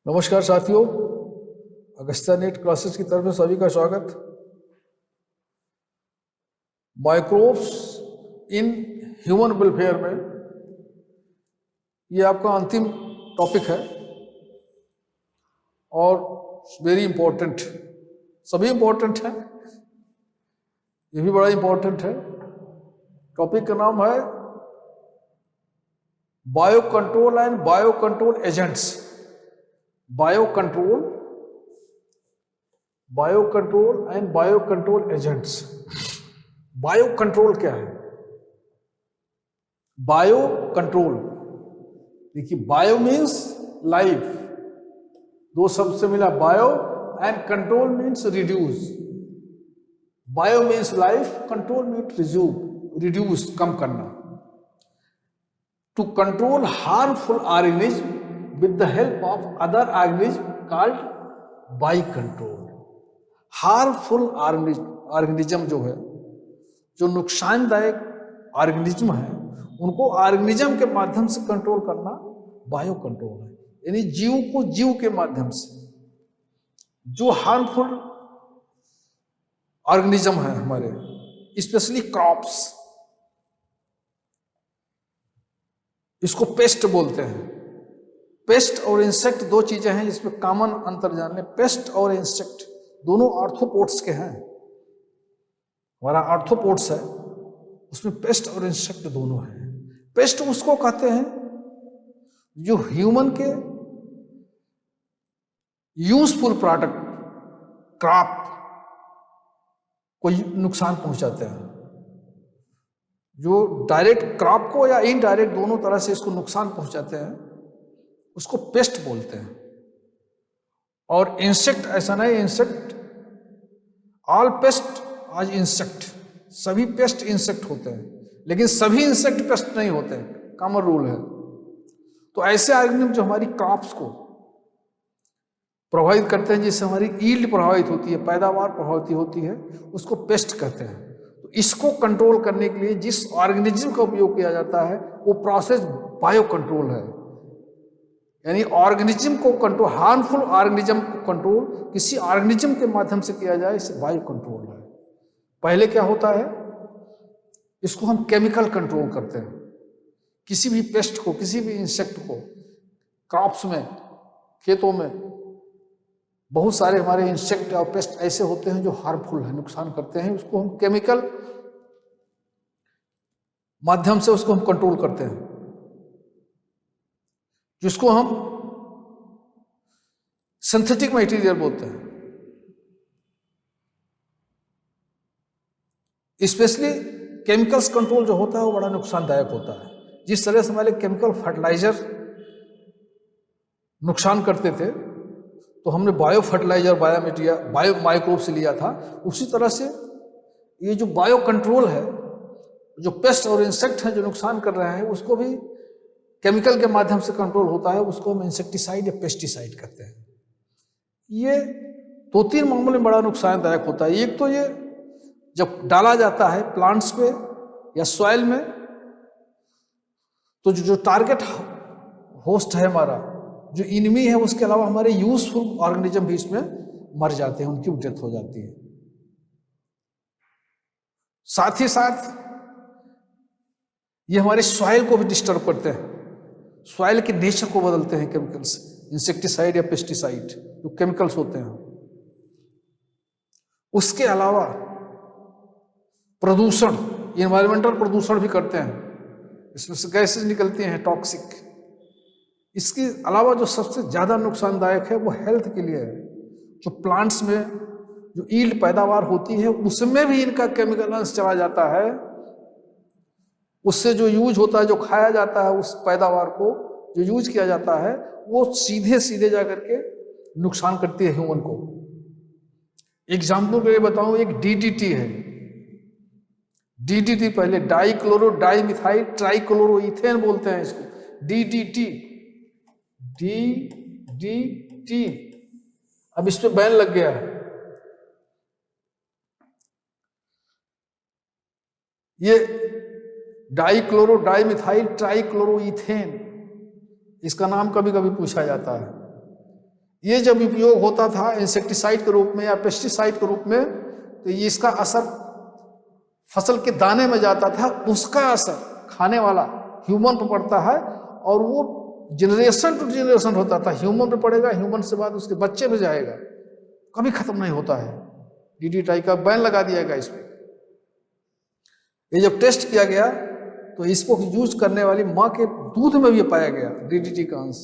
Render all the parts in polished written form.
नमस्कार साथियों, Agastya net classes की तरफ से सभी का स्वागत। माइक्रोब्स इन ह्यूमन वेलफेयर में ये आपका अंतिम टॉपिक है और वेरी इंपॉर्टेंट। सभी इंपॉर्टेंट हैं, ये भी बड़ा इंपॉर्टेंट है। टॉपिक का नाम है bio control and bio control agents. Bio control and bio control agents. Bio control क्या है? बायो कंट्रोल, देखिए, बायो मीन्स लाइफ, दो शब्द से मिला bio, and control means reduce. Bio means life, control means reduce, कम करना। To control harmful organism with the help of other organism called by control। Harmful organism जो है, जो नुकसानदायक ऑर्गेनिज्म है, उनको ऑर्गेनिज्म के माध्यम से कंट्रोल करना बायो कंट्रोल है। यानी जीव को जीव के माध्यम से जो हार्मफुल ऑर्गेनिज्म है हमारे, स्पेशली क्रॉप्स, इसको पेस्ट बोलते हैं। पेस्ट और इंसेक्ट दो चीजें हैं जिसमें कॉमन अंतर जान लें। पेस्ट और इंसेक्ट दोनों आर्थ्रोपोड्स के हैं। हमारा आर्थ्रोपोड्स है, उसमें पेस्ट और इंसेक्ट दोनों हैं। पेस्ट उसको कहते हैं जो ह्यूमन के यूजफुल प्रोडक्ट, क्रॉप को नुकसान पहुंचाते हैं। जो डायरेक्ट क्रॉप को या इनडायरेक्ट दोनों तरह से इसको नुकसान पहुंचाते हैं, उसको पेस्ट बोलते हैं। और इंसेक्ट ऐसा नहीं, इंसेक्ट ऑल पेस्ट आज इंसेक्ट, सभी पेस्ट इंसेक्ट होते हैं, लेकिन सभी इंसेक्ट पेस्ट नहीं होते हैं, कॉमन रूल है। तो ऐसे ऑर्गेनिज्म जो हमारी क्रॉप्स को प्रभावित करते हैं, जिससे हमारी ईल्ड प्रभावित होती है, पैदावार प्रभावित होती है, उसको पेस्ट कहते हैं। तो इसको कंट्रोल करने के लिए जिस ऑर्गेनिज्म का उपयोग किया जाता है वो प्रोसेस बायो कंट्रोल है। यानी ऑर्गेनिज्म को कंट्रोल, हार्मफुल ऑर्गेनिज्म को कंट्रोल किसी ऑर्गेनिज्म के माध्यम से किया जाए, इसे बायो कंट्रोल है। पहले क्या होता है, इसको हम केमिकल कंट्रोल करते हैं। किसी भी पेस्ट को, किसी भी इंसेक्ट को, क्रॉप्स में, खेतों में बहुत सारे हमारे इंसेक्ट और पेस्ट ऐसे होते हैं जो हार्मफुल है, नुकसान करते हैं, उसको हम केमिकल माध्यम से उसको हम कंट्रोल करते हैं, जिसको हम सिंथेटिक मटेरियल बोलते हैं। स्पेशली केमिकल्स कंट्रोल जो होता है वो बड़ा नुकसानदायक होता है। जिस तरह से हमारे केमिकल फर्टिलाइजर नुकसान करते थे, तो हमने बायो फर्टिलाइजर, बायो माइक्रोब से लिया था। उसी तरह से ये जो बायो कंट्रोल है, जो पेस्ट और इंसेक्ट हैं जो नुकसान कर रहे हैं, उसको भी केमिकल के माध्यम से कंट्रोल होता है। उसको हम इंसेक्टिसाइड या पेस्टिसाइड कहते हैं। ये दो तीन मामलों में बड़ा नुकसानदायक होता है। एक तो ये जब डाला जाता है प्लांट्स पे या सॉइल में, तो जो टारगेट होस्ट है हमारा, जो इनमी है, उसके अलावा हमारे यूजफुल ऑर्गेनिज्म भी इसमें मर जाते हैं, उनकी डेथ हो जाती है। साथ ही साथ ये हमारे सॉइल को भी डिस्टर्ब करते हैं, सॉइल के नेचर को बदलते हैं केमिकल्स, इंसेक्टिसाइड या पेस्टिसाइड जो केमिकल्स होते हैं। उसके अलावा प्रदूषण, एनवायरमेंटल प्रदूषण भी करते हैं, इसमें से गैसेज निकलती हैं टॉक्सिक। इसके अलावा जो सबसे ज्यादा नुकसानदायक है वो हेल्थ के लिए है। जो प्लांट्स में जो ईल्ड पैदावार होती है, उसमें भी इनका केमिकल अंश चला जाता है। उससे जो यूज होता है, जो खाया जाता है, उस पैदावार को जो यूज किया जाता है, वो सीधे सीधे जाकर के नुकसान करती है ह्यूमन को। एग्जाम्पल के लिए बताऊं, एक डीडीटी है। डीडीटी पहले डाइक्लोरो डाइमिथाइल ट्राइक्लोरोइथेन बोलते हैं इसको, डीडीटी। डीडीटी अब इस पे बैन लग गया है। ये डाइक्लोरो डाइमिथाइल ट्राइक्लोरोइथेन, इसका नाम कभी कभी पूछा जाता है। ये जब उपयोग होता था इंसेक्टिसाइड के रूप में या पेस्टिसाइड के रूप में, तो ये इसका असर फसल के दाने में जाता था, उसका असर खाने वाला ह्यूमन पर पड़ता है, और वो जनरेशन टू जनरेशन होता था। ह्यूमन पे पड़ेगा, ह्यूमन से बाद उसके बच्चे में जाएगा, कभी खत्म नहीं होता है। DDTI का बैन लगा दिया गया इस पर। ये जब टेस्ट किया गया तो इसको यूज करने वाली माँ के दूध में भी पाया गया DDT का अंश।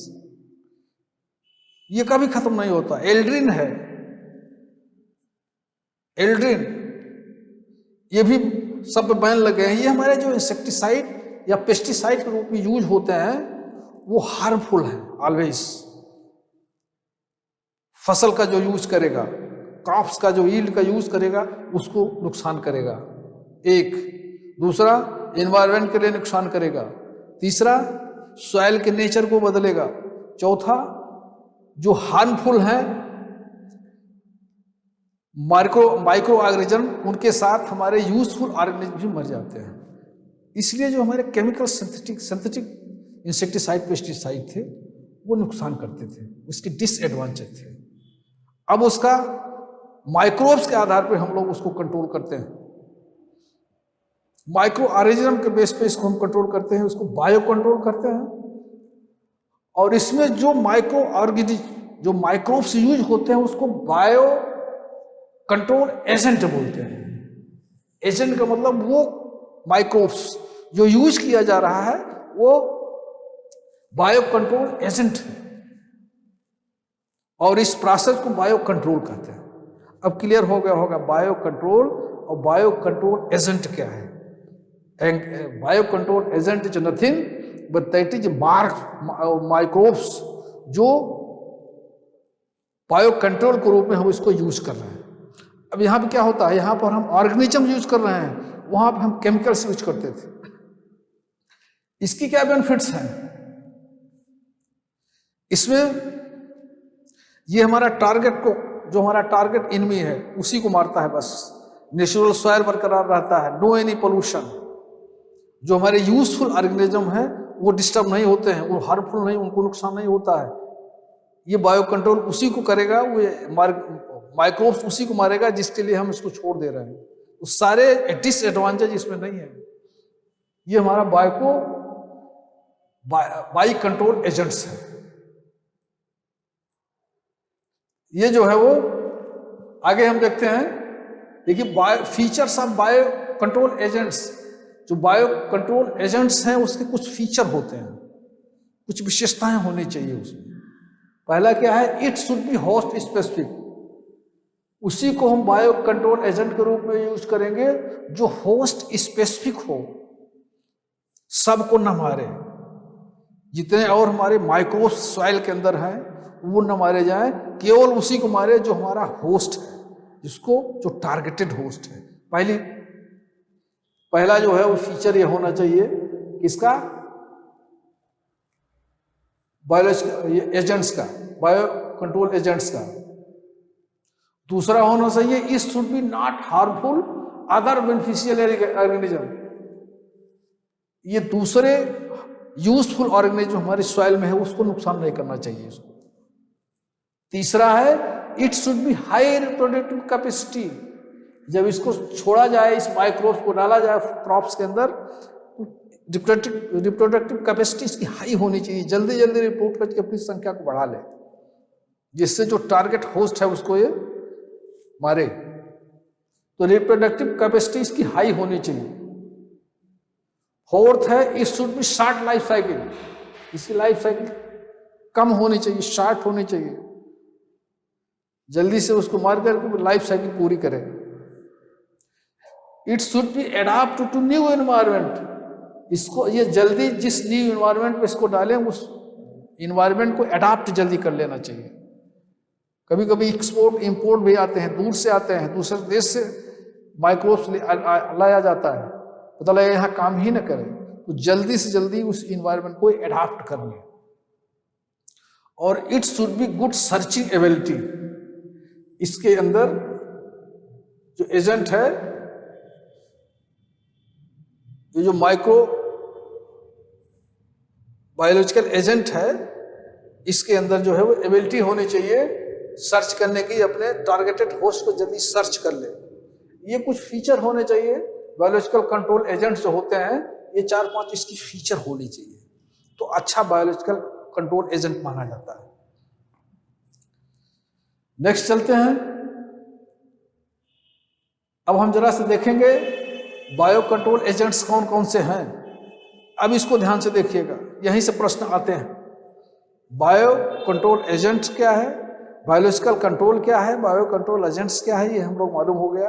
ये कभी खत्म नहीं होता। एल्ड्रिन है, एल्ड्रिन, ये भी सब बैन लगे हैं। ये हमारे जो इंसेक्टिसाइड या पेस्टिसाइड के रूप में यूज होते हैं वो हार्मफुल है ऑलवेज। फसल का जो यूज करेगा, क्रॉप्स का जो यील्ड का यूज करेगा, उसको नुकसान करेगा। एक, दूसरा एनवायरनमेंट के लिए नुकसान करेगा। तीसरा सॉइल के नेचर को बदलेगा। चौथा जो हार्मफुल हैं माइक्रो ऑर्गेनिज्म, उनके साथ हमारे यूजफुल ऑर्गेनिज्म भी मर जाते हैं। इसलिए जो हमारे केमिकल सिंथेटिक इंसेक्टिसाइड पेस्टिसाइड थे वो नुकसान करते थे, उसकी डिसएडवांटेज थे। अब उसका माइक्रोब्स के आधार पर हम लोग उसको कंट्रोल करते हैं। माइक्रो ऑर्गेनिज्म के बेस पे इसको हम कंट्रोल करते हैं, उसको बायो कंट्रोल करते हैं। और इसमें जो माइक्रो ऑर्गेनिज्म जो माइक्रोब्स यूज होते हैं उसको बायो कंट्रोल एजेंट बोलते हैं। एजेंट का मतलब वो माइक्रोब्स जो यूज किया जा रहा है वो बायो कंट्रोल एजेंट है, और इस प्रोसेस को बायो कंट्रोल कहते हैं। अब क्लियर हो गया होगा बायो कंट्रोल और बायो कंट्रोल एजेंट क्या है। Bio control agent is nothing but that is microbes जो बायो कंट्रोल के रूप में हम इसको यूज कर रहे हैं। अब यहाँ पे क्या होता है, यहाँ पर हम ऑर्गेनिज्म यूज कर रहे हैं, वहां पर हम केमिकल्स यूज करते थे। इसकी क्या बेनिफिट्स हैं इसमें? ये हमारा टारगेट को, जो हमारा टारगेट एनिमी है उसी को मारता है बस। नेचुरल सॉइल बरकरार रहता है, नो एनी पोल्यूशन। जो हमारे यूजफुल ऑर्गेनिज्म है वो डिस्टर्ब नहीं होते हैं, वो हार्मफुल नहीं, उनको नुकसान नहीं होता है। ये बायो कंट्रोल उसी को करेगा, वो माइक्रोब्स उसी को मारेगा जिसके लिए हम इसको छोड़ दे रहे हैं। तो सारे डिसएडवांटेज इसमें नहीं है। ये हमारा बाई कंट्रोल एजेंट्स है। ये जो है वो आगे हम देखते हैं। देखिए features of bio control agents. जो बायो कंट्रोल एजेंट्स हैं उसके कुछ फीचर होते हैं, कुछ विशेषताएं होनी चाहिए उसमें। पहला क्या है, it should B host specific. उसी को हम बायो कंट्रोल एजेंट के रूप में यूज करेंगे जो होस्ट स्पेसिफिक हो, सबको न मारे। जितने और हमारे माइक्रोब्स सॉइल के अंदर हैं वो न मारे जाएं, केवल उसी को मारे जो हमारा होस्ट है, जिसको जो टारगेटेड होस्ट है। पहला जो है वो फीचर ये होना चाहिए किसका, बायोलॉजिकल एजेंट्स का, बायो कंट्रोल एजेंट्स का। दूसरा होना चाहिए it should B not harmful other beneficial organism. ये दूसरे यूजफुल ऑर्गेनिज्म हमारे सॉइल में है उसको नुकसान नहीं करना चाहिए इसको। तीसरा है it should B high reproductive capacity. जब इसको छोड़ा जाए, इस माइक्रोब्स को डाला जाए क्रॉप्स के अंदर, रिप्रोडक्टिव कैपेसिटी इसकी हाई होनी चाहिए, जल्दी जल्दी रिपोर्ट करके अपनी संख्या को बढ़ा ले, जिससे जो टारगेट होस्ट है उसको ये मारे। तो रिप्रोडक्टिव कैपेसिटी इसकी हाई होनी चाहिए। फोर्थ है it should B short life cycle. इसकी लाइफ साइकिल कम होनी चाहिए, शॉर्ट होनी चाहिए, जल्दी से उसको मार करके लाइफ साइकिल पूरी करें। It should be adapt to new environment. इसको ये जल्दी जिस न्यू एनवायरनमेंट में इसको डालें उस एनवायरनमेंट को एडाप्ट जल्दी कर लेना चाहिए। कभी कभी एक्सपोर्ट इंपोर्ट भी आते हैं, दूर से आते हैं, दूसरे देश से माइक्रोब्स लाया जाता है, पता लगे यहाँ काम ही न करे, तो जल्दी से जल्दी उस एनवायरनमेंट को एडाप्ट कर लें। और it should be good searching ability. इसके अंदर जो एजेंट है, ये जो माइक्रो बायोलॉजिकल एजेंट है, इसके अंदर जो है वो एबिलिटी होनी चाहिए सर्च करने की, अपने टारगेटेड होस्ट को जल्दी सर्च कर ले। ये कुछ फीचर होने चाहिए। बायोलॉजिकल कंट्रोल एजेंट्स जो होते हैं ये 4-5 इसकी फीचर होनी चाहिए, तो अच्छा बायोलॉजिकल कंट्रोल एजेंट माना जाता है। नेक्स्ट चलते हैं। अब हम जरा से देखेंगे बायो कंट्रोल एजेंट्स कौन कौन से हैं। अब इसको ध्यान से देखिएगा, यहीं से प्रश्न आते हैं। बायो कंट्रोल एजेंट्स क्या है, बायोलॉजिकल कंट्रोल क्या है, बायो कंट्रोल एजेंट्स क्या है, ये हम लोग मालूम हो गया।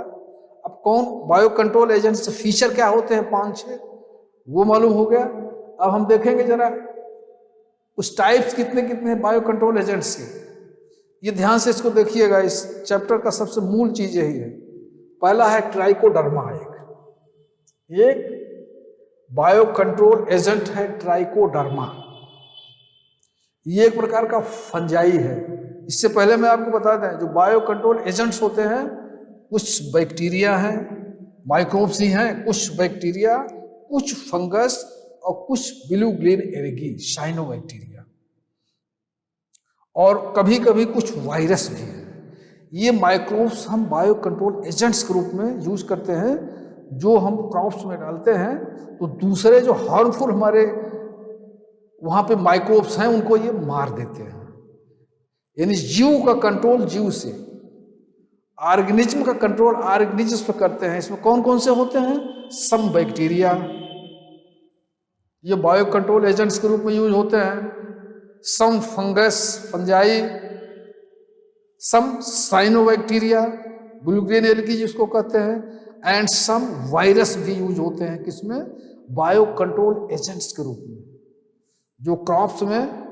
अब कौन बायो कंट्रोल एजेंट्स फीचर क्या होते हैं 5-6 वो मालूम हो गया। अब हम देखेंगे जरा उस टाइप्स कितने कितने बायो कंट्रोल एजेंट्स के। ये ध्यान से इसको देखिएगा, इस चैप्टर का सबसे मूल चीज यही है। पहला है ट्राइकोडर्मा। एक बायो कंट्रोल एजेंट है ट्राइकोडर्मा। ये एक प्रकार का फंजाई है। इससे पहले मैं आपको बता दें, जो बायो कंट्रोल एजेंट्स होते हैं कुछ बैक्टीरिया हैं, माइक्रोब्स ही हैं, कुछ बैक्टीरिया, कुछ फंगस और कुछ ब्लू ग्रीन एल्गी साइनोबैक्टीरिया, और कभी कभी कुछ वायरस भी है। ये माइक्रोब्स हम बायो कंट्रोल एजेंट्स के रूप में यूज करते हैं, जो हम क्रॉप्स में डालते हैं तो दूसरे जो हार्मफुल हमारे वहां पे माइक्रोब्स हैं उनको ये मार देते हैं। यानी जीव का कंट्रोल जीव से, ऑर्गेनिज्म का कंट्रोल ऑर्गेनिज्म पे करते हैं। इसमें कौन कौन से होते हैं? सम बैक्टीरिया, ये बायो कंट्रोल एजेंट्स के रूप में यूज होते हैं। सम फंगस फंजाई, सम साइनोबैक्टीरिया ब्लू ग्रीन एल्गी जिसको कहते हैं, एंड सम वायरस भी यूज होते हैं किसमें? बायो कंट्रोल एजेंट्स के रूप में। जो क्रॉप्स में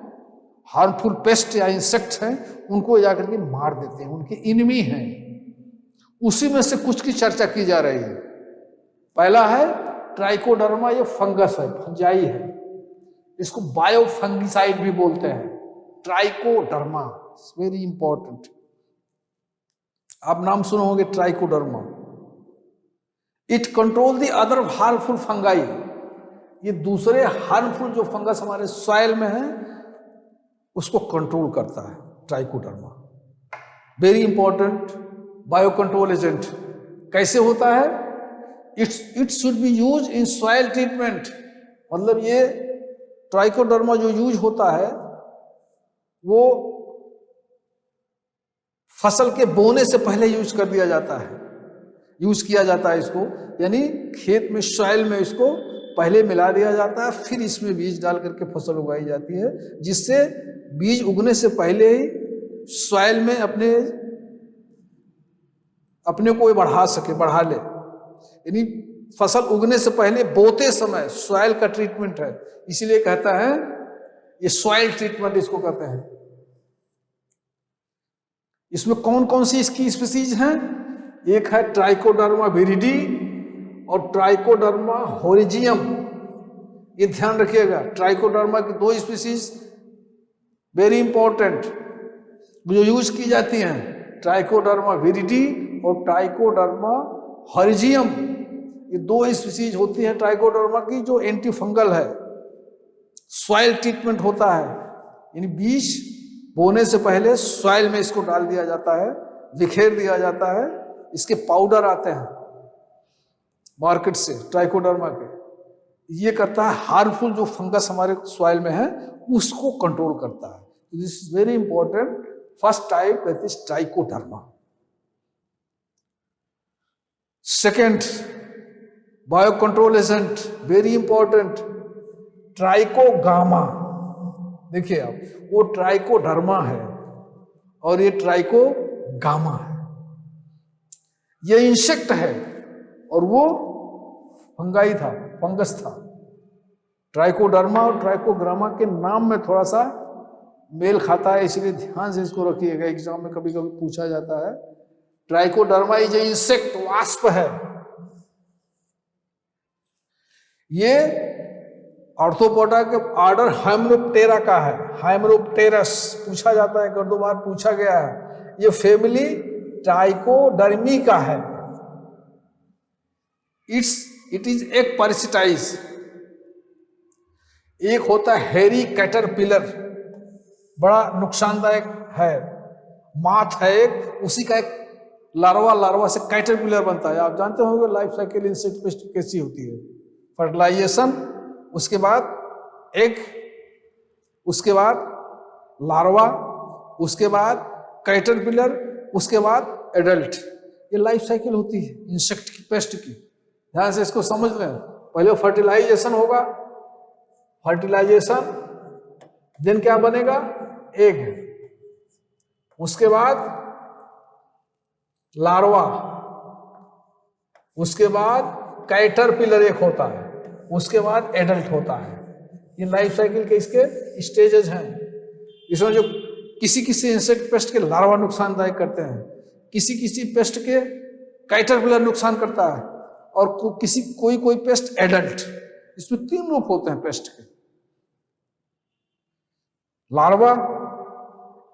हार्मफुल पेस्ट या इंसेक्ट्स हैं उनको जाकर के मार देते हैं, उनके इनमी हैं। उसी में से कुछ की चर्चा की जा रही है। पहला है ट्राइकोडर्मा, ये फंगस है, फंजाई है, इसको बायो फंगिसाइड भी बोलते हैं। ट्राइकोडर्मा वेरी इंपॉर्टेंट, आप नाम सुने होंगे trichoderma. It control the other harmful fungi, ये दूसरे हार्मफुल जो फंगस हमारे सॉइल में है उसको कंट्रोल करता है trichoderma. Very important bio control agent. कैसे होता है? It should B use in soil treatment, मतलब ये ट्राइकोडर्मा जो यूज होता है वो फसल के बोने से पहले यूज कर दिया जाता है, यूज किया जाता है इसको। यानी खेत में सॉइल में इसको पहले मिला दिया जाता है, फिर इसमें बीज डाल करके फसल उगाई जाती है, जिससे बीज उगने से पहले ही सॉइल में अपने को बढ़ा सके, बढ़ा ले। यानी फसल उगने से पहले बोते समय सॉइल का ट्रीटमेंट है, इसीलिए कहता है ये सॉइल ट्रीटमेंट इसको कहते हैं। इसमें कौन कौन सी इसकी स्पीसीज हैं? एक है ट्राइकोडर्मा विरिडी और ट्राइकोडर्मा होरिजियम। ये ध्यान रखिएगा, ट्राइकोडर्मा की 2 स्पीसीज वेरी इंपॉर्टेंट जो यूज की जाती हैं, ट्राइकोडर्मा विरिडी और ट्राइकोडर्मा होरिजियम। ये 2 स्पीसीज होती हैं ट्राइकोडर्मा की जो एंटी फंगल है। सॉइल ट्रीटमेंट होता है, यानी बीज बोने से पहले सॉइल में इसको डाल दिया जाता है, बिखेर दिया जाता है। इसके पाउडर आते हैं मार्केट से ट्राइकोडर्मा के। ये करता है हार्मफुल जो फंगस हमारे सॉइल में है उसको कंट्रोल करता है। This is very important first type, that is Trichoderma. Second bio control agent very important Trichogramma. देखिए आप, वो ट्राइकोडर्मा है और ये ट्राइकोगामा है। ये इंसेक्ट है और वो फंगाई था, फंगस था। ट्राइकोडर्मा और ट्राइकोग्रामा के नाम में थोड़ा सा मेल खाता है, इसलिए ध्यान से इसको रखिएगा, एग्जाम में कभी कभी पूछा जाता है। ट्राइकोडर्मा इज इंसेक्ट, वास्प है। ये आर्थ्रोपोडा के ऑर्डर हाइमेनोप्टेरा का है, हाइमेनोप्टेरस पूछा जाता है, 1-2 बार पूछा गया है। ये फैमिली ट्राइकोडर्मी का है। इट इज एक पैरासिटाइज। एक होता है हेरी कैटरपिलर, बड़ा नुकसानदायक है। माथ है एक, उसी का एक लार्वा से कैटरपिलर बनता है। आप जानते होंगे लाइफ साइकिल इंसेक्ट पेस्ट कैसी होती है। फर्टिलाइजेशन, उसके बाद एग, उसके बाद लार्वा, उसके बाद कैटरपिलर, उसके बाद एडल्ट। ये लाइफ साइकिल होती है इंसेक्ट की, पेस्ट की। ध्यान से इसको समझ लें। पहले फर्टिलाइजेशन होगा, फर्टिलाइजेशन, देन क्या बनेगा, एग, उसके बाद लार्वा, उसके बाद कैटरपिलर एक होता है, उसके बाद एडल्ट होता है। ये लाइफ साइकिल के इसके स्टेजेस हैं। इसमें जो किसी किसी इंसेक्ट पेस्ट के लार्वा नुकसानदायक करते हैं, किसी किसी पेस्ट के कैटरपिलर नुकसान करता है, और कोई पेस्ट एडल्ट। इसमें 3 रूप होते हैं पेस्ट के, लार्वा,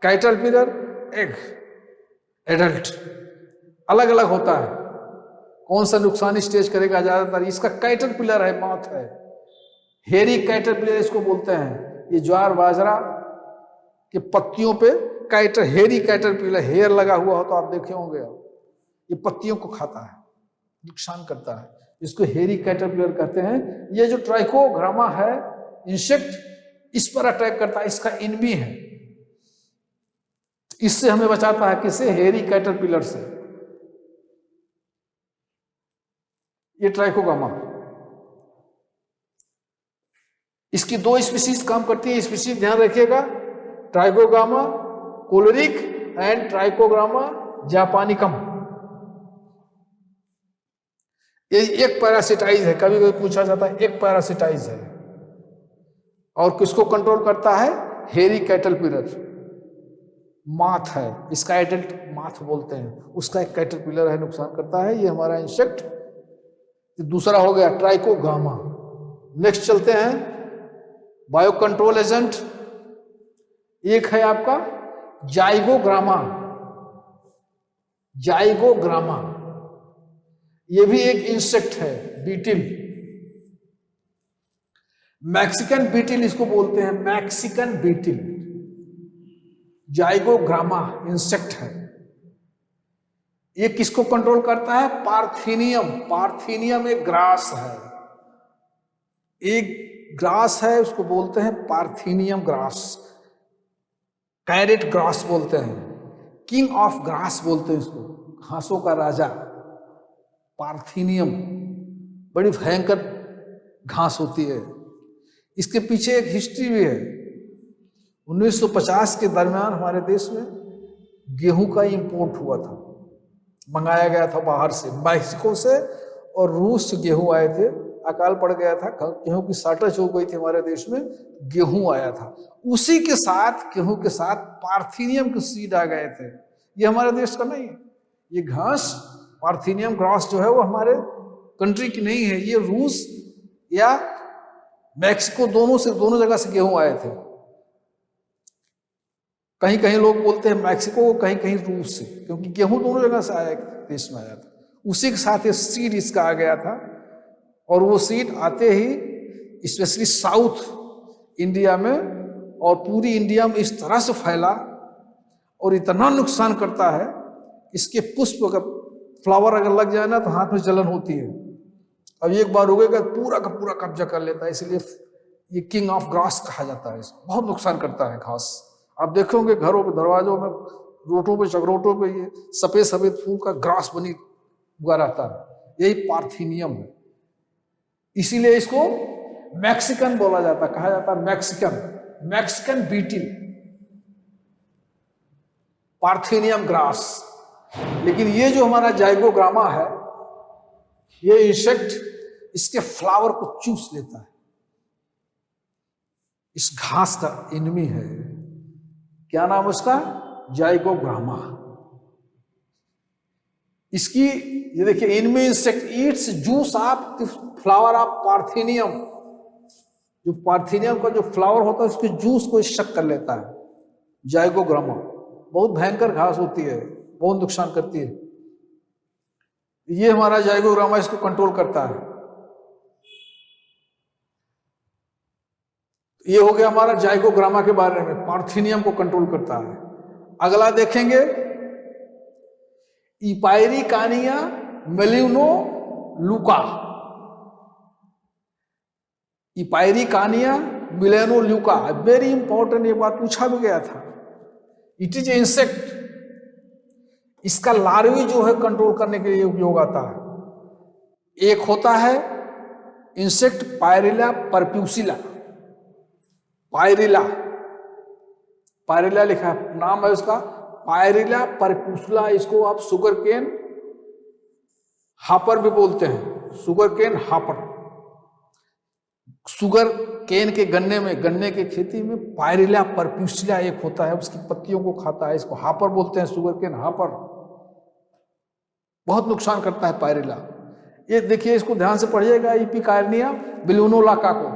कैटरपिलर, एग, एडल्ट। अलग अलग होता है कौन सा नुकसान स्टेज करेगा ज्यादातर। इसका कैटरपिलर है, माथ है, हेरी कैटरपिलर इसको बोलते हैं। ये ज्वार बाजरा के पत्तियों पे हेरी कैटरपिलर, हेयर लगा हुआ हो तो आप देखे होंगे, ये पत्तियों को खाता है, नुकसान करता है। इसको हेरी कैटरपिलर कहते हैं। ये जो ट्राइकोग्रामा है इंसेक्ट, इस पर अटैक करता है, इसका इनमी है। इससे हमें बचाता है, किसे, हेरी कैटरपिलर से। ये ट्राइकोग्रामा, इसकी 2 स्पीसीज काम करती है। स्पीसीज ध्यान रखिएगा, ट्राइकोग्रामा कोलेरिक एंड ट्राइकोग्रामा जापानिकम। ये एक पैरासिटाइज है, कभी कभी पूछा जाता है, एक पैरासिटाइज है। और किसको कंट्रोल करता है, हेरी कैटरपिलर। माथ है, इसका एडल्ट माथ बोलते हैं, उसका एक कैटरपिलर है, नुकसान करता है। ये हमारा इंसेक्ट दूसरा हो गया ट्राइकोग्रामा। नेक्स्ट चलते हैं, बायो कंट्रोल एजेंट। एक है आपका जाइगोग्रामा। जाइगोग्रामा ये भी एक इंसेक्ट है, बीटिल। मैक्सिकन बीटिल इसको बोलते हैं, मैक्सिकन बीटिल। जाइगोग्रामा इंसेक्ट है। ये किसको कंट्रोल करता है, पार्थिनियम। पार्थिनियम एक ग्रास है, एक ग्रास है, उसको बोलते हैं पार्थिनियम ग्रास, कैरेट ग्रास बोलते हैं, किंग ऑफ ग्रास बोलते हैं इसको, घासों का राजा। पार्थिनियम बड़ी भयंकर घास होती है। इसके पीछे एक हिस्ट्री भी है। 1950 के दरमियान हमारे देश में गेहूं का इंपोर्ट हुआ था, मंगाया गया था बाहर से, मैक्सिको से और रूस से गेहूं आए थे। अकाल पड़ गया था, गेहूं की शॉर्टेज हो गई थी हमारे देश में, गेहूं आया था। उसी के साथ, गेहूं के साथ पार्थिनियम के सीड आ गए थे। ये हमारे देश का नहीं है, ये घास पार्थिनियम ग्रास जो है वो हमारे कंट्री की नहीं है। ये रूस या मैक्सिको दोनों जगह से गेहूं आए थे। कहीं कहीं लोग बोलते हैं मैक्सिको, कहीं कहीं रूस से, क्योंकि गेहूं दोनों जगह से आया, देश में आया था। उसी के साथ ये सीड इसका आ गया था, और वो सीड आते ही स्पेशली साउथ इंडिया में और पूरी इंडिया में इस तरह से फैला और इतना नुकसान करता है। इसके पुष्प अगर, फ्लावर अगर लग जाए ना तो हाथ में जलन होती है। अब एक बार उगेगा पूरा का पूरा कब्जा कर लेता है, इसलिए ये किंग ऑफ ग्रास कहा जाता है। बहुत नुकसान करता है घास। आप देखोगे घरों पे, दरवाजों में, रोटों पे, चगरोटों पे ये सफेद सफेद फूल का ग्रास बनी उगा रहता है। यही पार्थिनियम है, इसीलिए इसको मैक्सिकन बोला जाता, कहा जाता है मैक्सिकन, मैक्सिकन बीटिल, पार्थिनियम ग्रास। लेकिन ये जो हमारा जाइगोग्रामा है, ये इंसेक्ट इसके फ्लावर को चूस लेता है। इस घास का इनमी है, क्या नाम उसका, जाइगोग्रामा। इसकी ये देखिए, enemy insect Yeats juice of the flower of पार्थिनियम। जो पार्थिनियम का जो फ्लावर होता है उसके जूस को शक कर लेता है जाइगोग्रामा। बहुत भयंकर घास होती है, बहुत नुकसान करती है। ये हमारा जाइगोग्रामा इसको कंट्रोल करता है। ये हो गया हमारा जाइगोग्रामा के बारे में, पार्थिनियम को कंट्रोल करता है। अगला देखेंगे इपायरिकानिया मेलिनोलुका। इपायरिकानिया मेलिनोलुका, वेरी इंपॉर्टेंट, ये बात पूछा भी गया था। इट इज इंसेक्ट, इसका लार्वी जो है कंट्रोल करने के लिए उपयोग आता है। एक होता है इंसेक्ट पायरिला परप्यूसिला, पायरिला, पायरिला लिखा है, नाम है उसका पायरिला परप्यूसिला। इसको आप शुगर केन हापर भी बोलते हैं, sugar cane hopper. Sugar cane के गन्ने में, गन्ने के खेती में पायरिला परप्यूसिला एक होता है, उसकी पत्तियों को खाता है, इसको हापर बोलते हैं, शुगर केन हापर। बहुत नुकसान करता है पायरिला। ये देखिए, इसको ध्यान से पढ़िएगा, इपिकार्निया मेलिनोलुका को,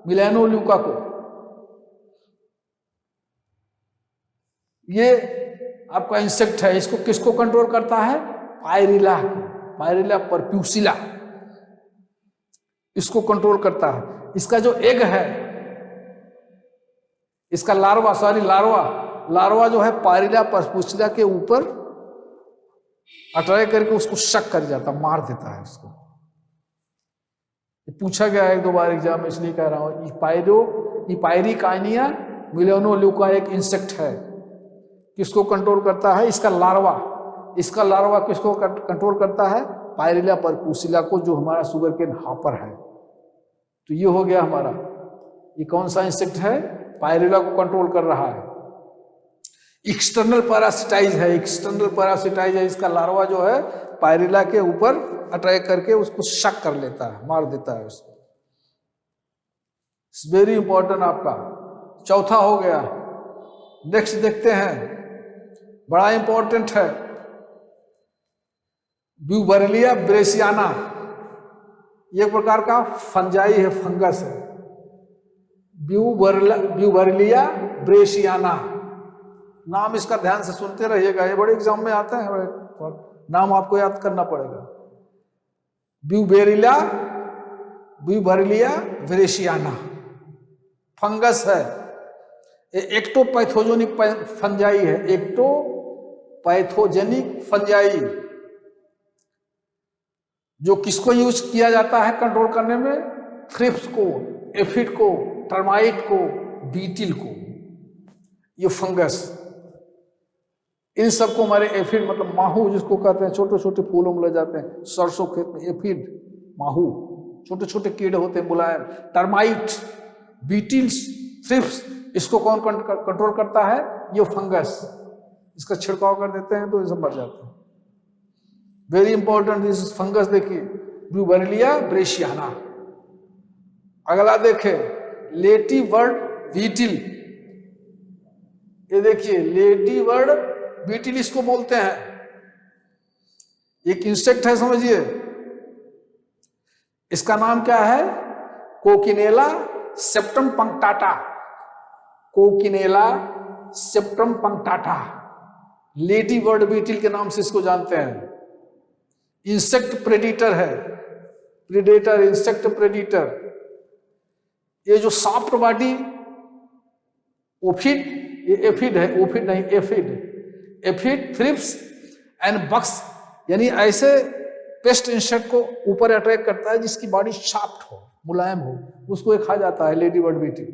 मेलिनोलुका को। ये आपका इंसेक्ट है, इसको किसको कंट्रोल करता है? पायरिला, पायरिला परप्यूसिला, इसको कंट्रोल करता है। इसका जो एग है, इसका लार्वा, सॉरी लार्वा, लार्वा जो है पायरिला परप्यूसिला के ऊपर अटैक करके उसको शक कर जाता, मार देता है उसको। पूछा गया एक दो बार एग्जाम में, इसलिए कह रहा हूं। इपायरिकानिया मेलिनोलुका एक इंसेक्ट है, किसको कंट्रोल करता है? इसका लार्वा, इसका लार्वा किसको कंट्रोल करता है? पायरिला परप्यूसिला को, जो हमारा शुगर केन हापर है। तो ये हो गया हमारा, ये कौन सा इंसेक्ट है? पायरिला को कंट्रोल कर रहा है। एक्सटर्नल पैरासिटाइज है, एक्सटर्नल पैरासिटाइज है, इसका लार्वा जो है पायरिला के ऊपर अटैक करके उसको शक कर लेता है, मार देता है उसको। इट्स वेरी इंपॉर्टेंट आपका। चौथा हो गया। नेक्स्ट देखते हैं, बड़ा इंपॉर्टेंट है, ब्यूबरलिया ब्रेसियाना। एक प्रकार का फंजाई है, फंगस है, ब्यूबरलिया ब्रेसियाना। नाम इसका ध्यान से सुनते रहिएगा, ये बड़े एग्जाम में आता है, नाम आपको याद करना पड़ेगा। ब्यूबरलिया ब्रेसियाना फंगस है, एक्टोपैथोजेनिक फंजाई है, एक्टोपैथोजेनिक फंजाई, जो किसको यूज किया जाता है कंट्रोल करने में? थ्रिप्स को, एफिड को, टर्माइट को, बीटिल को। ये फंगस, इन सबको हमारे एफिड, मतलब माहू जिसको कहते हैं, छोटे छोटे फूलों में ले जाते हैं सरसों खेत में, एफिड, माहू, छोटे छोटे कीड़े होते हैं मुलायम, टर्माइट, बीटिल्स, थ्रिप्स, इसको कौन कंट्रोल करता है? ये फंगस। इसका छिड़काव कर देते हैं तो ये सब मर जाते हैं। Very important this fungus. देखिए, ब्यूबरलिया ब्रेसियाना। अगला देखे, लेडी बर्ड बीटिल। ये देखिए, लेडी बर्ड बीटिल इसको बोलते हैं, एक इंसेक्ट है, समझिए। इसका नाम क्या है? कोकिनेला सेप्टम पंक्टाटा, कोकिनेला सेप्टम पंक्टाटा, लेडी बर्ड बीटिल के नाम से इसको जानते हैं। इंसेक्ट प्रेडिटर है, प्रेडेटर, इंसेक्ट प्रेडिटर। ये जो सॉफ्ट बॉडी ओफिड, ये एफिड है, ओफिड नहीं एफिड, एफिड, थ्रिप्स एंड बक्स, यानी ऐसे पेस्ट इंसेक्ट को ऊपर अटैक करता है जिसकी बॉडी सॉफ्ट हो, मुलायम हो, उसको ये खा जाता है, लेडी बर्ड बीटिल।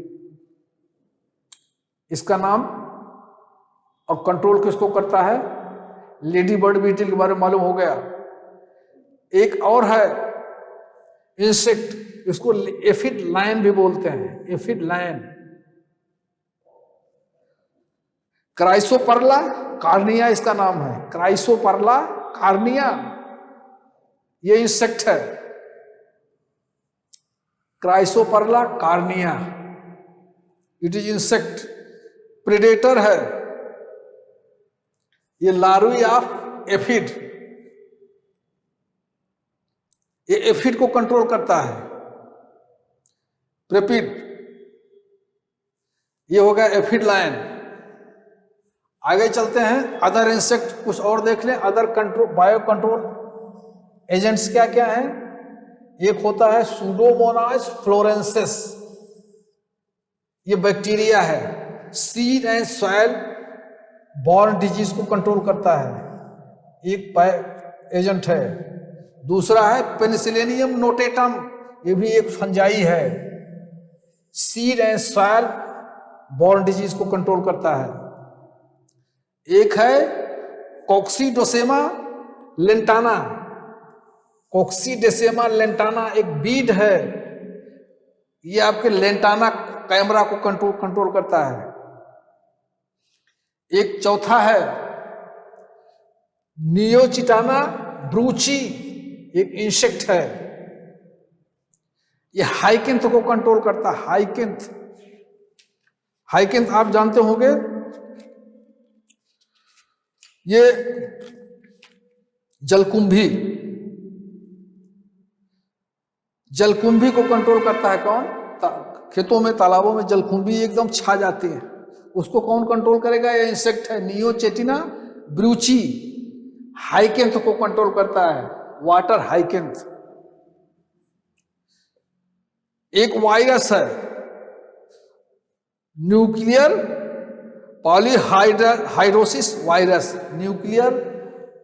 इसका नाम और कंट्रोल किसको करता है? लेडी बर्ड बीटिल के बारे में मालूम हो गया। एक और है इंसेक्ट, इसको एफिड लायन भी बोलते हैं, एफिड लायन। क्राइसोपर्ला कार्निया इसका नाम है, क्राइसोपर्ला कार्निया, ये इंसेक्ट है, Chrysoperla carnea. It is insect, predator है, ये लार्वी ऑफ एफिड, ये एफिड को कंट्रोल करता है। प्रेपिड, ये हो गया एफिड लायन। आगे चलते हैं, अदर इंसेक्ट कुछ और देख लें। Other control, bio control agents क्या क्या हैं? एक होता है सूडोमोनास फ्लोरेंसिस, ये बैक्टीरिया है। Seed and soil borne disease को कंट्रोल करता है, एक एजेंट है। दूसरा है पेनिसिलियम नोटेटम, ये भी एक फंजाई है, seed and soil borne disease को कंट्रोल करता है। एक है कॉक्सीडोसेमा लेंटाना। कॉक्सीडेसेमा लेंटाना एक बीड है, ये आपके लेंटाना कैमरा को कंट्रोल करता है। एक चौथा है नियोचिटाना ब्रूची, एक इंसेक्ट है, ये हाइकिंथ को कंट्रोल करता है। हाइकिंथ, हाइकिंथ आप जानते होंगे, ये जलकुंभी, जलकुंभी को कंट्रोल करता है। कौन? खेतों में तालाबों में जलकुंभी एकदम छा जाती है, उसको कौन कंट्रोल करेगा? ये इंसेक्ट है नियोचेटिना ब्रूची। हाइकेंथ को कंट्रोल करता है, वाटर हाइकेंथ। एक वायरस है nuclear polyhedrosis virus, nuclear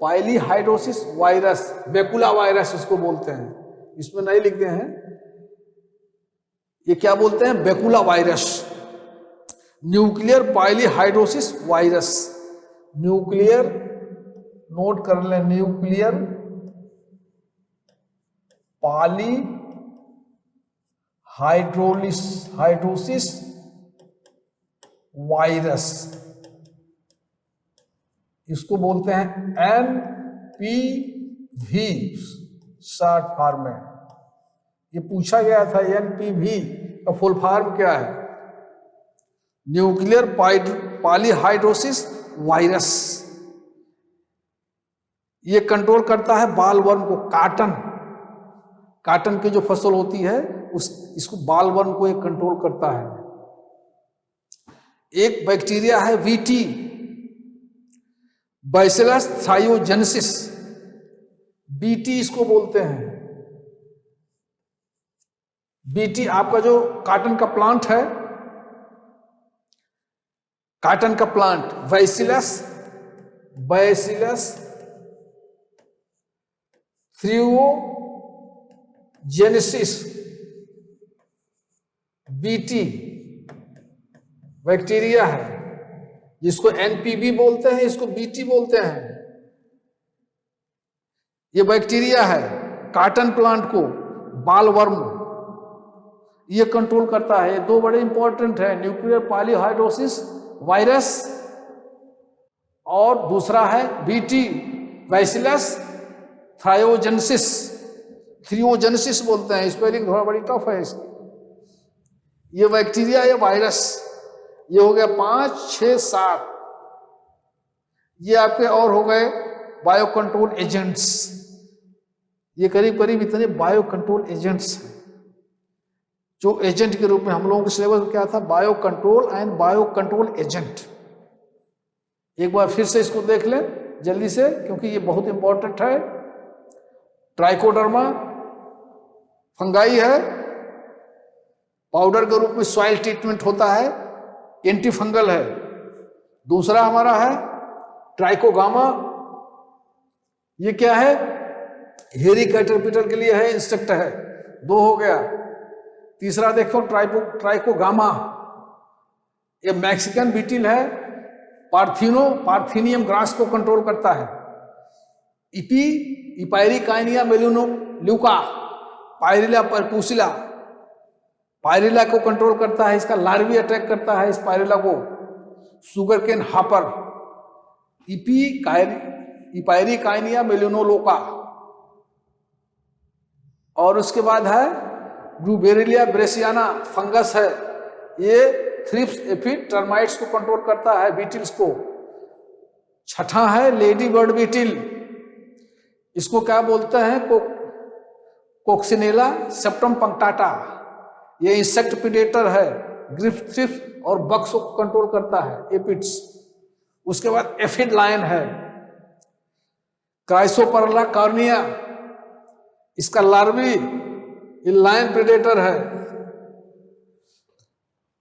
polyhedrosis virus, baculovirus इसको बोलते हैं। इसमें नहीं लिखते हैं, ये क्या बोलते हैं? Baculovirus, nuclear polyhedrosis virus. Nuclear, note कर लें, न्यूक्लियर पॉलीहाइड्रोसिस वायरस, इसको बोलते हैं NPV शॉर्ट फॉर्म में। ये पूछा गया था NPV का फुल फॉर्म क्या है? Nuclear polyhedrosis virus. ये कंट्रोल करता है बालवर्म को, काटन की जो फसल होती है इसको, बालवर्म को ये कंट्रोल करता है। एक बैक्टीरिया है VT, बैसिलस थायोजेनेसिस, BT इसको बोलते हैं। BT आपका जो काटन का प्लांट है, काटन का प्लांट, बैसिलस थायोजेनेसिस, BT बैक्टीरिया है, जिसको NPV बोलते हैं, इसको BT बोलते हैं। ये बैक्टीरिया है काटन प्लांट को, बालवर्म, ये कंट्रोल करता है। ये दो बड़े इंपॉर्टेंट है, न्यूक्लियर पॉलीहाइड्रोसिस वायरस और दूसरा है BT बैसिलस थायोजेनेसिस बोलते हैं। स्पेलिंग थोड़ा बड़ी टफ है इसकी। ये बैक्टीरिया, ये वायरस, ये हो गया 5, 6, 7। ये आपके और हो गए बायो कंट्रोल एजेंट्स। ये करीब करीब इतने बायो कंट्रोल एजेंट्स हैं, जो एजेंट के रूप में हम लोगों के सिलेबस में क्या था? Bio control and bio control agent. एक बार फिर से इसको देख लें जल्दी से, क्योंकि ये बहुत इंपॉर्टेंट है। ट्राइकोडर्मा फंगाई है, पाउडर के रूप में सॉइल ट्रीटमेंट होता है, एंटी फंगल है। दूसरा हमारा है ट्राइकोगामा, ये क्या है? हेरी कैटरपिलर के लिए है, इंसेक्ट है। 2 हो गया। तीसरा देखो ट्राइकोगामा, ये मैक्सिकन बीटिल है, पार्थिनियम ग्रास को कंट्रोल करता है। इपायरिकाइनिया मेलिनोल्यूका, पायरिला परपुसिला, पायरिला को कंट्रोल करता है, इसका लार्वी अटैक करता है इस पायरिला को। Sugar cane hopper, Epiricania melanoleuca. और उसके बाद है ब्रूबेरिलिया ब्रेसियाना, फंगस है, ये थ्रिप्स एफिड टर्माइट्स को कंट्रोल करता है, बीटिल्स को। छठा है लेडी बर्ड बीटिल, इसको क्या बोलते हैं? कोक्सिनेला सेप्टम पंक्टाटा, ये इंसेक्ट प्रीडेटर है, ग्रिफ्ट थ्रिप्स और बग्स को कंट्रोल करता है, एपिड्स। उसके बाद एफिड लायन है, क्राइसोपरला कार्निया, इसका लार्वी, ये लायन प्रेडेटर है।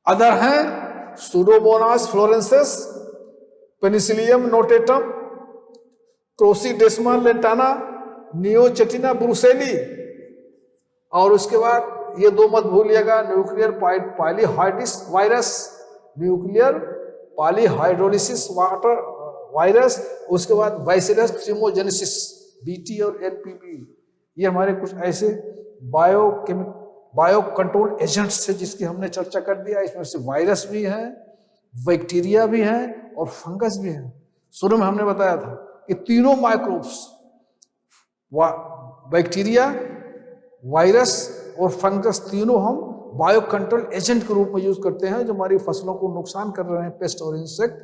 अदर हैं Pseudomonas fluorescens, Penicillium notatum, Crocidosema lantana, Neochetina ब्रुसेली, और उसके बाद ये दो मत भूलिएगा, nuclear polyhedrosis virus, nuclear polyhedrosis water virus, उसके बाद बैसिलस थ्रिमोजेनेसिस, बीटी और एनपीवी। ये हमारे कुछ ऐसे बायो कंट्रोल एजेंट्स थे जिसकी हमने चर्चा कर दिया। इसमें से वायरस भी हैं, बैक्टीरिया भी हैं और फंगस भी हैं। शुरू में हमने बताया था कि तीनों माइक्रोब्स, बैक्टीरिया, वायरस और फंगस, तीनों हम बायो कंट्रोल एजेंट के रूप में यूज करते हैं जो हमारी फसलों को नुकसान कर रहे हैं, पेस्ट और इंसेक्ट।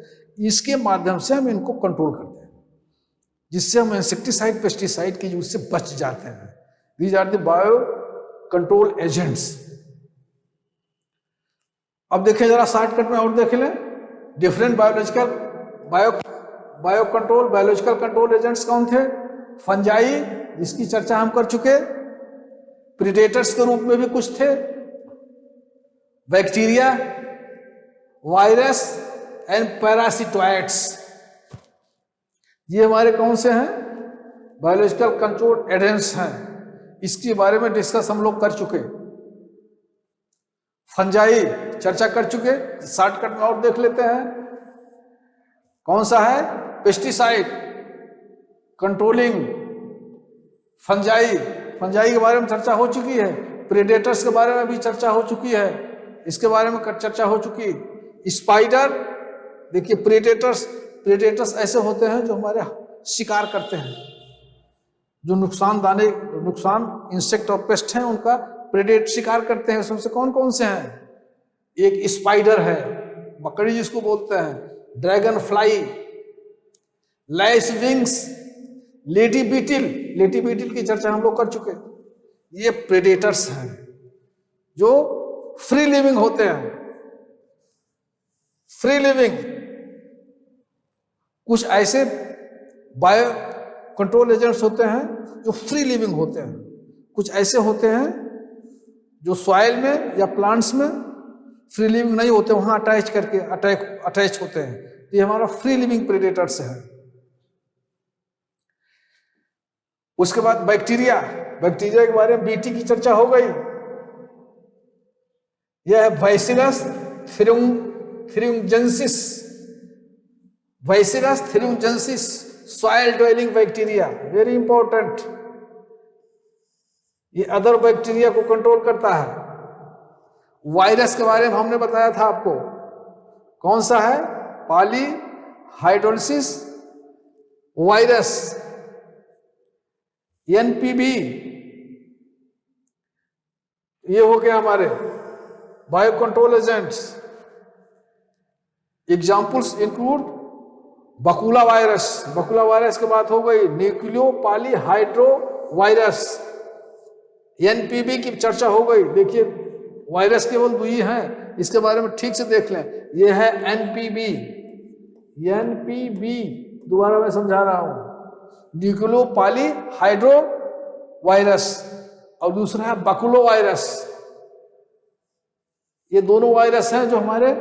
इसके माध्यम से हम इनको कंट्रोल करते हैं, जिससे हम इंसेक्टिसाइड पेस्टिसाइड के यूज से बच जाते हैं। These are the bio control agents. अब देखें जरा शॉर्टकट में और देख लें, डिफरेंट बायोलॉजिकल कंट्रोल एजेंट्स कौन थे? फंजाई, जिसकी चर्चा हम कर चुके, प्रीडेटर्स के रूप में भी कुछ थे, बैक्टीरिया, वायरस एंड पैरासिटोइड्स। ये हमारे कौन से हैं? बायोलॉजिकल कंट्रोल एजेंट्स हैं। इसके बारे में डिस्कस हम लोग कर चुके। फंजाई चर्चा कर चुके, शॉर्टकट में और देख लेते हैं। कौन सा है? पेस्टिसाइड कंट्रोलिंग फंजाई, फंजाई के बारे में चर्चा हो चुकी है। प्रेडेटर्स के बारे में भी चर्चा हो चुकी है, इसके बारे में चर्चा हो चुकी। स्पाइडर, देखिए प्रेडेटर्स ऐसे होते हैं जो हमारे शिकार करते हैं, जो नुकसान इंसेक्ट और पेस्ट हैं उनका प्रेडेट शिकार करते हैं। उसमें से कौन कौन से हैं? एक स्पाइडर है, मकड़ी जिसको बोलते हैं, ड्रैगन फ्लाई, लैश विंग्स, लेडी बीटिल की चर्चा हम लोग कर चुके। ये प्रेडेटर्स हैं जो फ्री लिविंग होते हैं। फ्री लिविंग, कुछ ऐसे बायो कंट्रोल एजेंट्स होते हैं जो फ्री लिविंग होते हैं, कुछ ऐसे होते हैं जो सॉइल में या प्लांट्स में फ्री लिविंग नहीं होते, वहां अटैच होते हैं। तो ये हमारा फ्री लिविंग प्रेडेटर्स है। उसके बाद बैक्टीरिया के बारे में बीटी की चर्चा हो गई। यह है bacillus thuringiensis, soil dwelling bacteria, very important. ये अदर बैक्टीरिया को कंट्रोल करता है। वायरस के बारे में हमने बताया था आपको, कौन सा है? Polyhedrosis virus, NPV. ये हो गया हमारे bio control agents. Examples include baculovirus की बात हो गई, न्यूक्लियो पॉलीहाइड्रो वायरस, एनपीवी की चर्चा हो गई। देखिए वायरस केवल दो ही हैं, इसके बारे में ठीक से देख लें। यह है एनपीवी, दोबारा मैं समझा रहा हूं, न्यूक्लियो पॉलीहाइड्रो वायरस, और दूसरा है बकुलो वायरस। ये दोनों वायरस हैं जो हमारे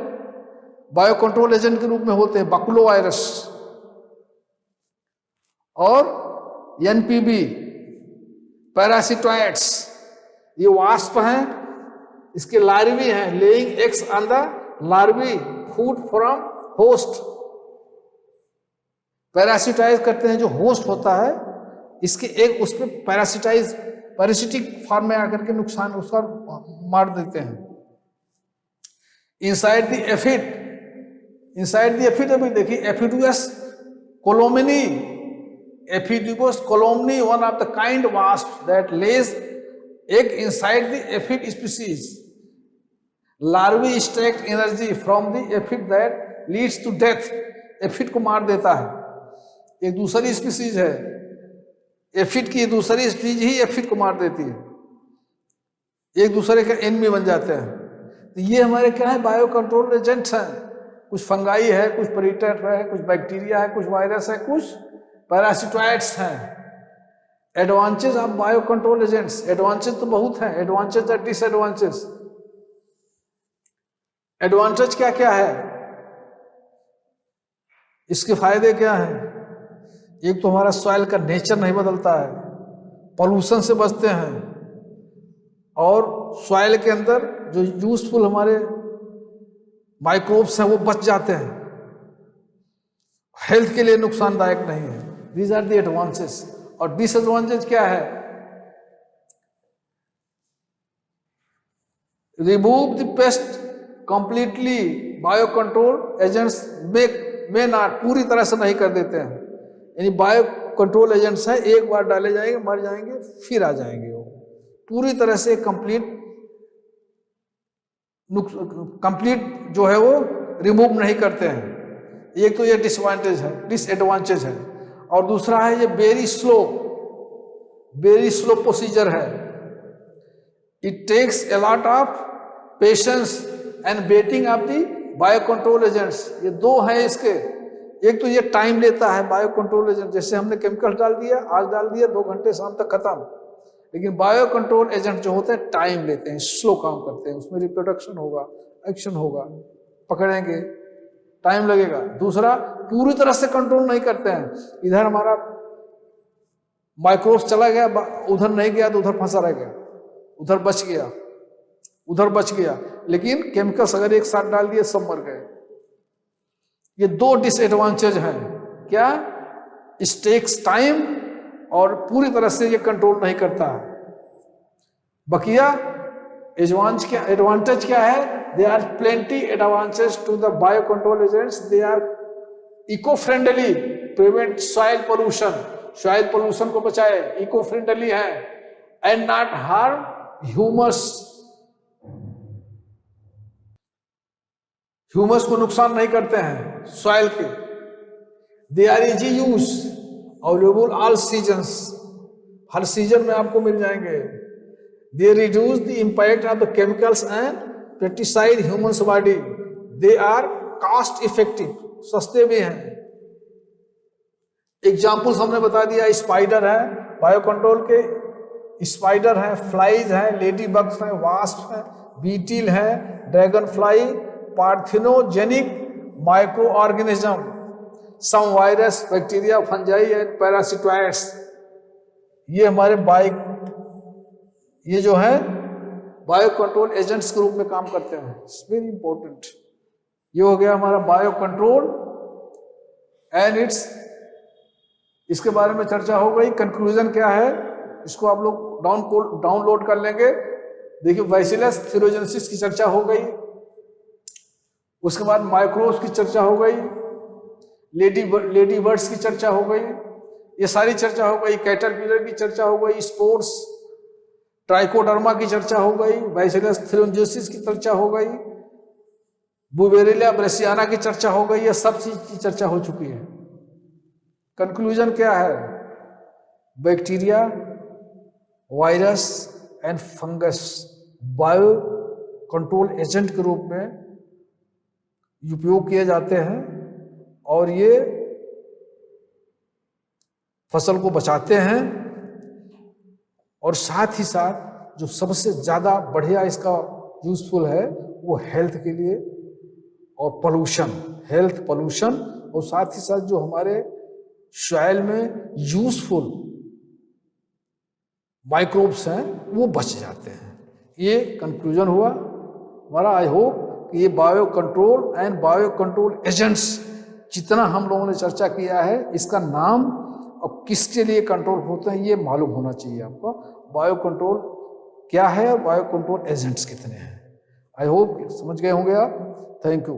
बायो कंट्रोल एजेंट के रूप में होते हैं, बकुलो वायरस और एनपीवी। पैरासिटोइड्स, ये वास्प हैं, इसके लार्वी हैं, laying eggs on the larvae, food from host. Parasitise करते हैं जो होस्ट होता है, इसके एग उसमें पैरासिटिक फॉर्म में आकर के नुकसान उसका मार देते हैं। इनसाइड द एफिड अभी देखिए, Aphidius colemani, one of the kind wasp that lays egg inside the aphid species. Larvae extract energy from the aphid that leads to death. Aphid को मार देता है। एक दूसरी स्पीसीज है एफिड की, दूसरी स्पीसीज ही एफिड को मार देती है, एक दूसरे का एनिमी बन जाते हैं। तो ये हमारे क्या है? बायो कंट्रोल एजेंट्स हैं। कुछ फंगाई है, कुछ प्रेडेटर है, कुछ बैक्टीरिया है, कुछ वायरस है, कुछ पैरासिटोइड्स हैं। Advantage of bio control agents, advantage तो बहुत हैं, एडवांटेज और डिसएडवांटेज। एडवांटेज क्या क्या है, इसके फायदे क्या हैं? एक तो हमारा सॉइल का नेचर नहीं बदलता है, पॉल्यूशन से बचते हैं, और सॉइल के अंदर जो यूजफुल हमारे माइक्रोब्स हैं वो बच जाते हैं, हेल्थ के लिए नुकसानदायक नहीं है। These are the advantages. और डिसएडवांटेज क्या है? Remove the pest completely, bio control agents में नॉट, पूरी तरह से नहीं कर देते हैं। यानी बायो कंट्रोल एजेंट्स है, एक बार डाले जाएंगे, मर जाएंगे, फिर आ जाएंगे, वो पूरी तरह से कंप्लीट जो है वो रिमूव नहीं करते हैं। एक तो ये डिसएडवांटेज है। और दूसरा है ये वेरी स्लो प्रोसीजर है। It takes a lot of patience and waiting of the bio control agents. ये दो हैं इसके। एक तो ये टाइम लेता है बायो कंट्रोल एजेंट, जैसे हमने केमिकल डाल दिया, आज डाल दिया, 2 घंटे शाम तक खत्म। लेकिन बायो कंट्रोल एजेंट जो होते हैं टाइम लेते हैं, स्लो काम करते हैं, उसमें रिप्रोडक्शन होगा, एक्शन होगा, पकड़ेंगे, टाइम लगेगा। दूसरा, पूरी तरह से कंट्रोल नहीं करते हैं। इधर हमारा माइक्रोब्स चला गया, उधर नहीं गया तो उधर फंसा रह गया, उधर बच गया, लेकिन केमिकल्स अगर एक साथ डाल दिए सब मर गए। ये 2 डिसएडवांटेज हैं। क्या? इट टेक्स टाइम और पूरी तरह से ये कंट्रोल नहीं करता है। बकिया एडवांटेज क्या है? There are plenty advantage to the bio control agents. They are eco friendly, prevent soil pollution को बचाए, इको फ्रेंडली है, एंड नॉट हार्म ह्यूमस को नुकसान नहीं करते हैं सॉइल के। They are easy use, available all seasons, हर सीजन में आपको मिल जाएंगे। They reduce the impact of the chemicals and pesticide humans body. They are cost effective, सस्ते भी हैं। एग्जाम्पल्स हमने बता दिया, स्पाइडर है बायो कंट्रोल के, स्पाइडर है, फ्लाइज है, लेडी बग्स है, वास्प है, बीटिल है, dragon fly, parthenogenic micro organism, some virus, bacteria, fungi and parasitoids. ये हमारे ये जो है बायो कंट्रोल एजेंट्स के रूप में काम करते हैं। It's very important. ये हो गया हमारा बायो कंट्रोल एंड इसके बारे में चर्चा हो गई। कंक्लूजन क्या है, इसको आप लोग डाउनलोड कर लेंगे। देखिए, बैसिलस थ्यूरोजेनेसिस की चर्चा हो गई, उसके बाद माइक्रोब्स की चर्चा हो गई, लेडी बर्ड्स की चर्चा हो गई, ये सारी चर्चा हो गई। कैटरपिलर की चर्चा हो गई, स्पोर्स, ट्राइकोडर्मा की चर्चा हो गई, बैसिलस थ्यूरोजेनेसिस की चर्चा हो गई, बुवेरिया ब्रेसियाना की चर्चा हो गई। ये सब चीज की चर्चा हो चुकी है। कंक्लूजन क्या है? Bacteria, virus and fungus bio control agent के रूप में उपयोग किए जाते हैं और ये फसल को बचाते हैं। और साथ ही साथ जो सबसे ज़्यादा बढ़िया इसका यूजफुल है वो हेल्थ के लिए, और पोल्यूशन, और साथ ही साथ जो हमारे सॉइल में यूजफुल माइक्रोब्स हैं वो बच जाते हैं। ये कंक्लूजन हुआ हमारा। आई होप कि ये bio control and bio control agents जितना हम लोगों ने चर्चा किया है, इसका नाम और किसके लिए कंट्रोल होते हैं ये मालूम होना चाहिए आपको। बायो कंट्रोल क्या है और बायो कंट्रोल एजेंट्स कितने हैं। आई होप समझ गए होंगे आप। Thank you.